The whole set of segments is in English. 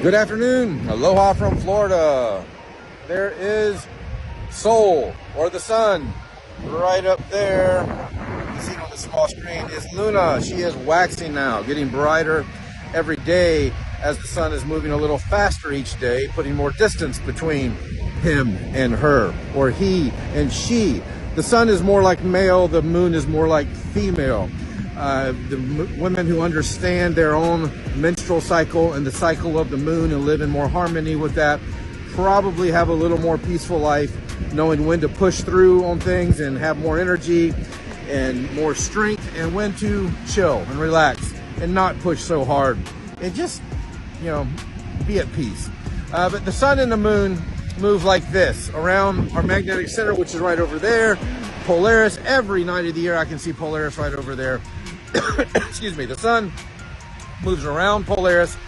Good afternoon, aloha from Florida. There is Sol, or the sun, right up there. You see it on the small screen is Luna. She is waxing now, getting brighter every day as the sun is moving a little faster each day, putting more distance between him and her, or he and she. The sun is more like male, the moon is more like female. The women who understand their own menstrual cycle and the cycle of the moon and live in more harmony with that probably have a little more peaceful life, knowing when to push through on things and have more energy and more strength, and when to chill and relax and not push so hard and just, be at peace. But the sun and the moon move like this around our magnetic center, which is right over there. Polaris, every night of the year I can see Polaris right over there. Excuse me. The sun moves around Polaris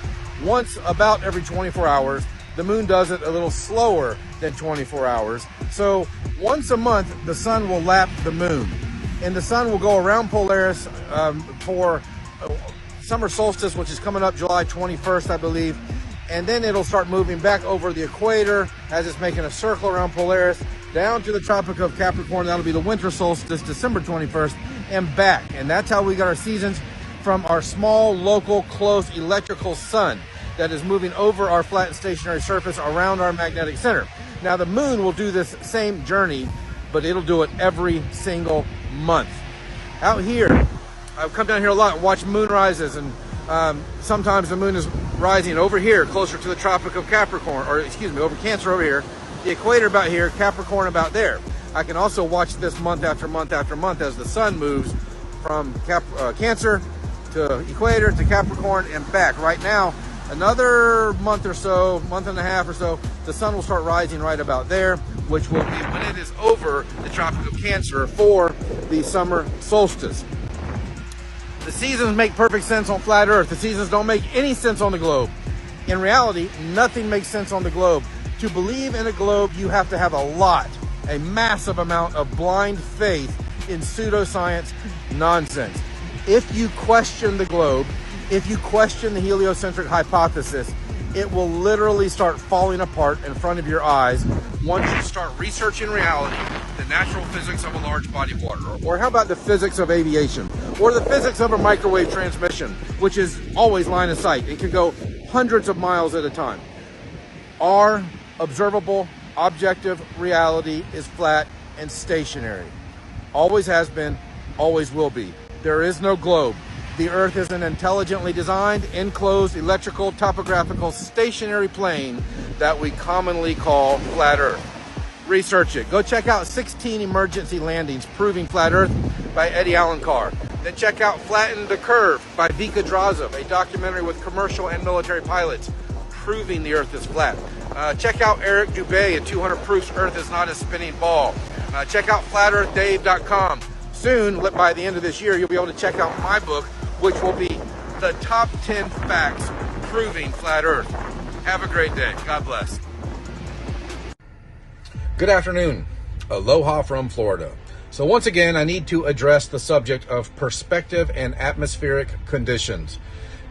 once about every 24 hours. The moon does it a little slower than 24 hours. So once a month, the sun will lap the moon, and the sun will go around Polaris for summer solstice, which is coming up July 21st, I believe. And then it'll start moving back over the equator as it's making a circle around Polaris down to the Tropic of Capricorn. That'll be the winter solstice, December 21st, and back. And that's how we got our seasons, from our small, local, close electrical sun that is moving over our flat and stationary surface around our magnetic center. Now the moon will do this same journey, but it'll do it every single month. Out here, I've come down here a lot and watched moon rises, and sometimes the moon is rising over here closer to the Tropic of Capricorn, or excuse me, over Cancer over here, the equator about here, Capricorn about there. I can also watch this month after month after month as the sun moves from Cancer to equator to Capricorn and back. Right now, another month or so, month and a half or so, the sun will start rising right about there, which will be when it is over the Tropic of Cancer for the summer solstice. The seasons make perfect sense on flat Earth. The seasons don't make any sense on the globe. In reality, nothing makes sense on the globe. To believe in a globe, you have to have a massive amount of blind faith in pseudoscience nonsense. If you question the globe, if you question the heliocentric hypothesis, it will literally start falling apart in front of your eyes once you start researching reality, the natural physics of a large body of water, or how about the physics of aviation, or the physics of a microwave transmission, which is always line of sight. It can go hundreds of miles at a time. Our observable, objective reality is flat and stationary. Always has been, always will be. There is no globe. The Earth is an intelligently designed, enclosed, electrical, topographical, stationary plane that we commonly call flat Earth. Research it. Go check out 16 emergency landings proving flat Earth by Eddie Allen Carr. Then check out Flatten the Curve by Vika Drazov, a documentary with commercial and military pilots proving the Earth is flat. Check out Eric Dubé and 200 Proofs Earth is Not a Spinning Ball. Check out flatearthdave.com. Soon, by the end of this year, you'll be able to check out my book, which will be the top 10 facts proving flat Earth. Have a great day. God bless. Good afternoon. Aloha from Florida. So once again, I need to address the subject of perspective and atmospheric conditions.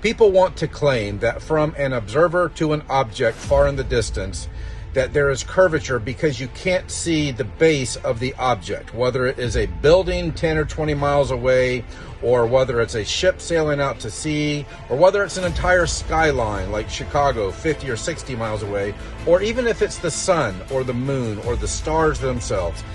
People want to claim that from an observer to an object far in the distance, that there is curvature because you can't see the base of the object, whether it is a building 10 or 20 miles away, or whether it's a ship sailing out to sea, or whether it's an entire skyline like Chicago 50 or 60 miles away, or even if it's the sun or the moon or the stars themselves.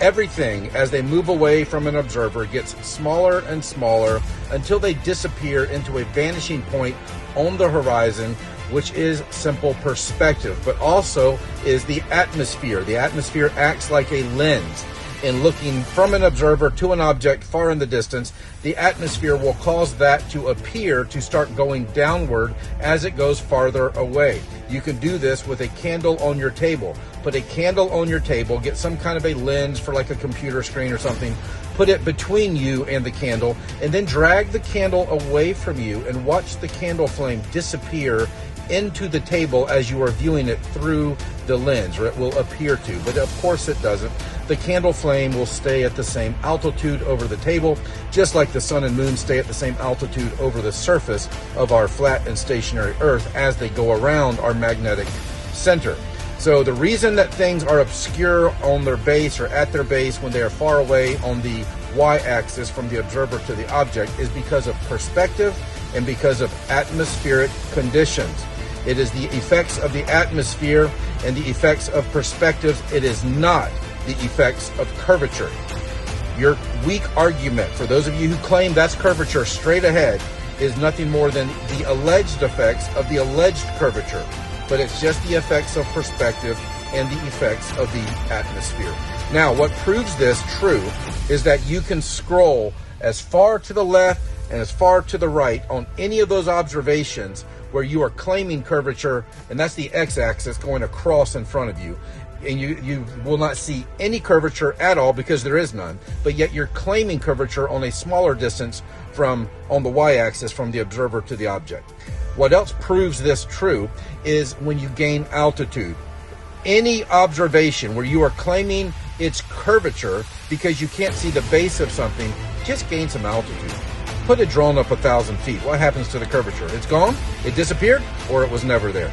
Everything, as they move away from an observer, gets smaller and smaller until they disappear into a vanishing point on the horizon, which is simple perspective, but also is the atmosphere. The atmosphere acts like a lens. In looking from an observer to an object far in the distance, the atmosphere will cause that to appear to start going downward as it goes farther away. You can do this with a candle on your table. Put a candle on your table, get some kind of a lens for like a computer screen or something, put it between you and the candle, and then drag the candle away from you and watch the candle flame disappear into the table as you are viewing it through the lens, or it will appear to, but of course it doesn't. The candle flame will stay at the same altitude over the table, just like the sun and moon stay at the same altitude over the surface of our flat and stationary Earth as they go around our magnetic center. So the reason that things are obscure on their base or at their base when they are far away on the y-axis from the observer to the object is because of perspective and because of atmospheric conditions. It is the effects of the atmosphere and the effects of perspectives. It is not the effects of curvature. Your weak argument, for those of you who claim that's curvature straight ahead, is nothing more than the alleged effects of the alleged curvature. But it's just the effects of perspective and the effects of the atmosphere. Now, what proves this true is that you can scroll as far to the left and as far to the right on any of those observations where you are claiming curvature, and that's the x-axis going across in front of you. And you will not see any curvature at all because there is none, but yet you're claiming curvature on a smaller distance on the y-axis from the observer to the object. What else proves this true is when you gain altitude. Any observation where you are claiming its curvature because you can't see the base of something, just gain some altitude. Put a drone up 1,000 feet. What happens to the curvature? It's gone? It disappeared? Or it was never there?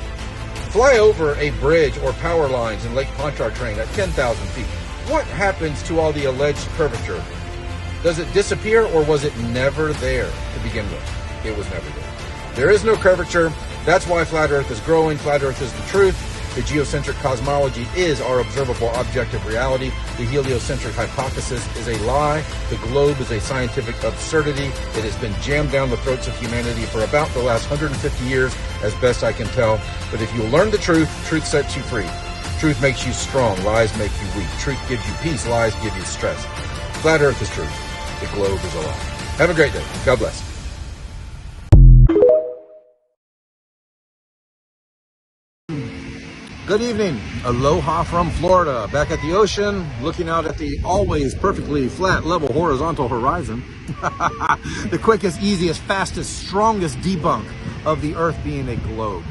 Fly over a bridge or power lines in Lake Pontchartrain at 10,000 feet. What happens to all the alleged curvature? Does it disappear, or was it never there to begin with? It was never there. There is no curvature. That's why flat Earth is growing. Flat Earth is the truth. The geocentric cosmology is our observable objective reality. The heliocentric hypothesis is a lie. The globe is a scientific absurdity. It has been jammed down the throats of humanity for about the last 150 years, as best I can tell. But if you learn the truth, truth sets you free. Truth makes you strong. Lies make you weak. Truth gives you peace. Lies give you stress. Flat Earth is truth. The globe is a lie. Have a great day. God bless. Good evening. Aloha from Florida. Back at the ocean, looking out at the always perfectly flat, level, horizontal horizon. The quickest, easiest, fastest, strongest debunk of the Earth being a globe.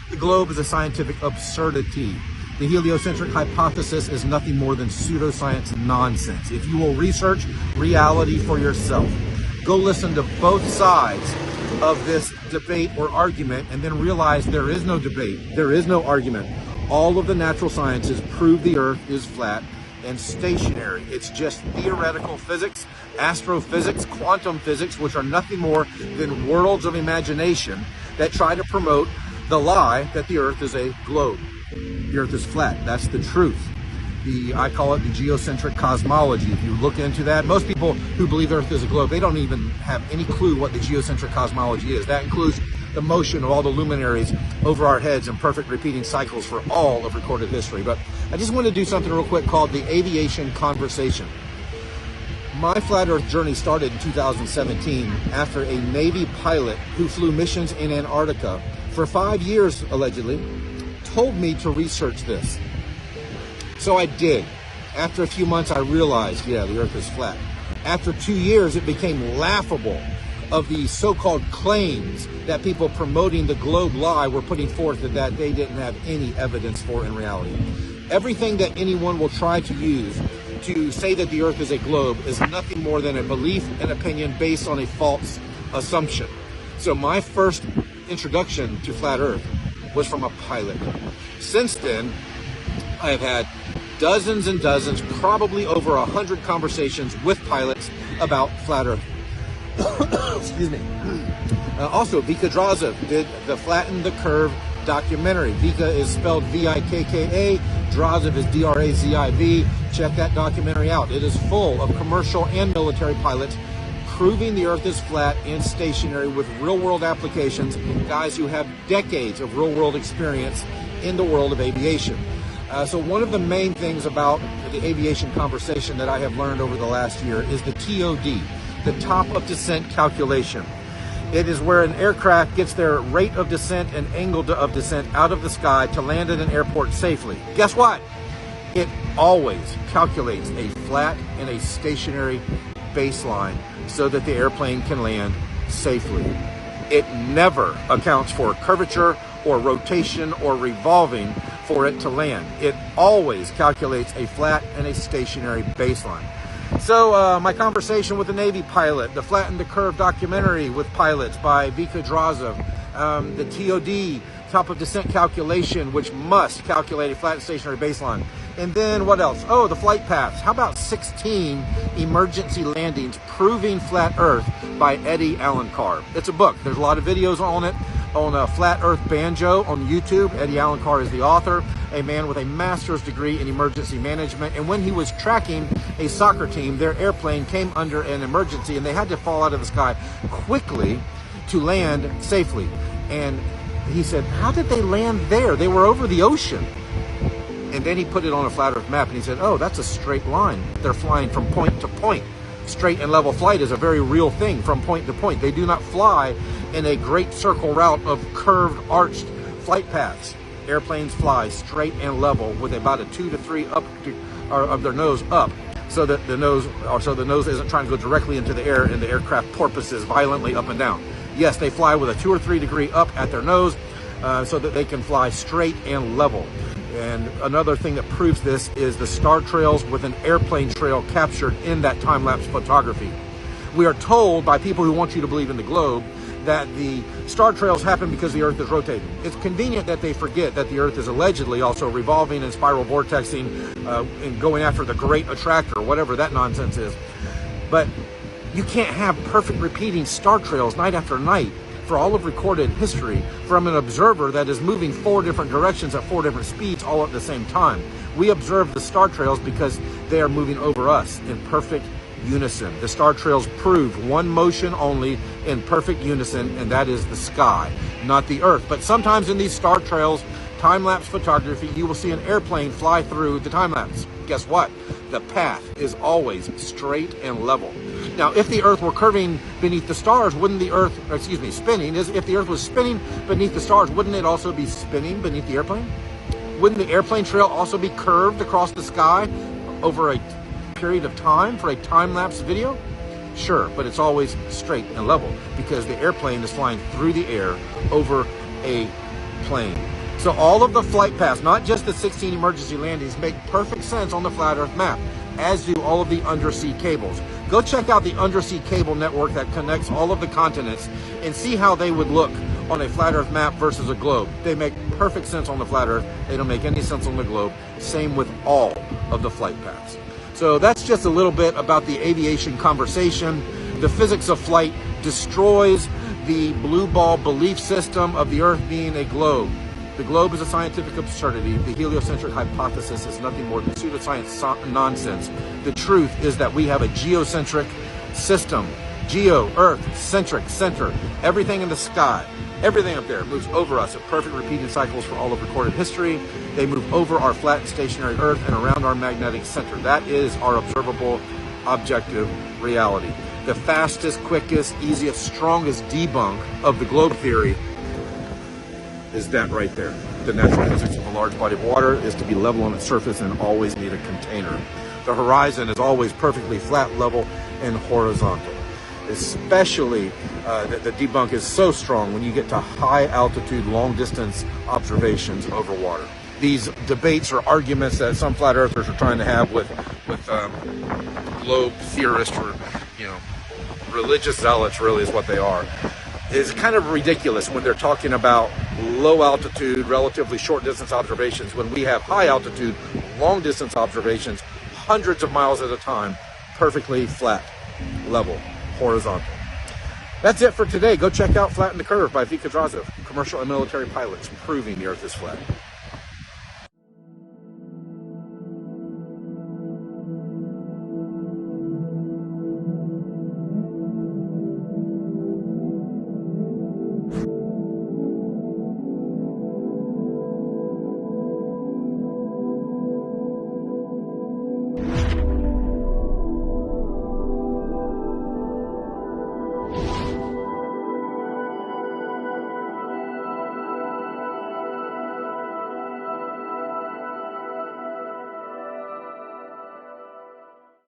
The globe is a scientific absurdity. The heliocentric hypothesis is nothing more than pseudoscience nonsense. If you will research reality for yourself, go listen to both sides of this debate or argument and then realize there is no debate, there is no argument. All of the natural sciences prove the Earth is flat and stationary. It's just theoretical physics, astrophysics, quantum physics, which are nothing more than worlds of imagination that try to promote the lie that the Earth is a globe. The Earth is flat. That's the truth. I call it the geocentric cosmology. If you look into that, most people who believe the Earth is a globe, they don't even have any clue what the geocentric cosmology is. That includes the motion of all the luminaries over our heads in perfect repeating cycles for all of recorded history. But I just want to do something real quick called the Aviation Conversation. My flat Earth journey started in 2017 after a Navy pilot who flew missions in Antarctica for 5 years, allegedly, told me to research this. So I did. After a few months, I realized, yeah, the Earth is flat. After 2 years, it became laughable of the so-called claims that people promoting the globe lie were putting forth that they didn't have any evidence for in reality. Everything that anyone will try to use to say that the Earth is a globe is nothing more than a belief and opinion based on a false assumption. So my first introduction to flat Earth was from a pilot. Since then, I have had dozens and dozens, probably over 100 conversations with pilots about flat Earth. Excuse me. Also, Vika Drazev did the Flatten the Curve documentary. Vika is spelled V-I-K-K-A. Drazev is D-R-A-Z-I-V. Check that documentary out. It is full of commercial and military pilots proving the Earth is flat and stationary with real-world applications, guys who have decades of real-world experience in the world of aviation. So one of the main things about the aviation conversation that I have learned over the last year is the TOD, the top of descent calculation. It is where an aircraft gets their rate of descent and angle of descent out of the sky to land at an airport safely. Guess what? It always calculates a flat and a stationary baseline so that the airplane can land safely. It never accounts for curvature or rotation or revolving for it to land. It always calculates a flat and a stationary baseline. So my conversation with the Navy pilot, the Flatten the Curve documentary with pilots by Vika Drazov, the TOD, top of descent calculation, which must calculate a flat and stationary baseline. And then what else? Oh, the flight paths. How about 16 emergency landings proving flat Earth by Eddie Allen Carr? It's a book. There's a lot of videos on it on Flat Earth Banjo on YouTube. Eddie Allen Carr is the author, a man with a master's degree in emergency management. And when he was tracking a soccer team, their airplane came under an emergency and they had to fall out of the sky quickly to land safely. And he said, how did they land there? They were over the ocean. And then he put it on a flat Earth map and he said, oh, that's a straight line. They're flying from point to point. Straight and level flight is a very real thing from point to point. They do not fly in a great circle route of curved, arched flight paths. Airplanes fly straight and level with about a 2 to 3 up of their nose up, so that the nose isn't trying to go directly into the air and the aircraft porpoises violently up and down. Yes, they fly with a 2 or 3 degree up at their nose so that they can fly straight and level. And another thing that proves this is the star trails with an airplane trail captured in that time-lapse photography. We are told by people who want you to believe in the globe that the star trails happen because the Earth is rotating. It's convenient that they forget that the Earth is allegedly also revolving and spiral vortexing and going after the great attractor, whatever that nonsense is. But you can't have perfect repeating star trails night after night for all of recorded history from an observer that is moving 4 different directions at 4 different speeds all at the same time. We observe the star trails because they are moving over us in perfect unison. The star trails prove one motion only in perfect unison, and that is the sky, not the Earth. But sometimes in these star trails, time-lapse photography, you will see an airplane fly through the time-lapse. Guess what? The path is always straight and level. Now, if the Earth were curving beneath the stars, wouldn't the Earth, spinning, if the Earth was spinning beneath the stars, wouldn't it also be spinning beneath the airplane? Wouldn't the airplane trail also be curved across the sky over a period of time for a time-lapse video? Sure, but it's always straight and level because the airplane is flying through the air over a plane. So all of the flight paths, not just the 16 emergency landings, make perfect sense on the Flat Earth map, as do all of the undersea cables. Go check out the undersea cable network that connects all of the continents and see how they would look on a flat Earth map versus a globe. They make perfect sense on the flat Earth. They don't make any sense on the globe. Same with all of the flight paths. So that's just a little bit about the aviation conversation. The physics of flight destroys the blue ball belief system of the Earth being a globe. The globe is a scientific absurdity. The heliocentric hypothesis is nothing more than pseudoscience nonsense. The truth is that we have a geocentric system. Geo, Earth, centric, center. Everything in the sky, everything up there moves over us at perfect repeating cycles for all of recorded history. They move over our flat and stationary Earth and around our magnetic center. That is our observable, objective reality. The fastest, quickest, easiest, strongest debunk of the globe theory is that right there. The natural physics of a large body of water is to be level on its surface and always need a container. The horizon is always perfectly flat, level, and horizontal. Especially, the debunk is so strong when you get to high altitude, long distance observations over water. These debates or arguments that some flat earthers are trying to have with globe theorists or, religious zealots really is what they are, is kind of ridiculous when they're talking about low altitude, relatively short distance observations when we have high altitude, long distance observations, hundreds of miles at a time, perfectly flat, level, horizontal. That's it for today. Go check out Flatten the Curve by Vika Drazov, commercial and military pilots proving the Earth is flat.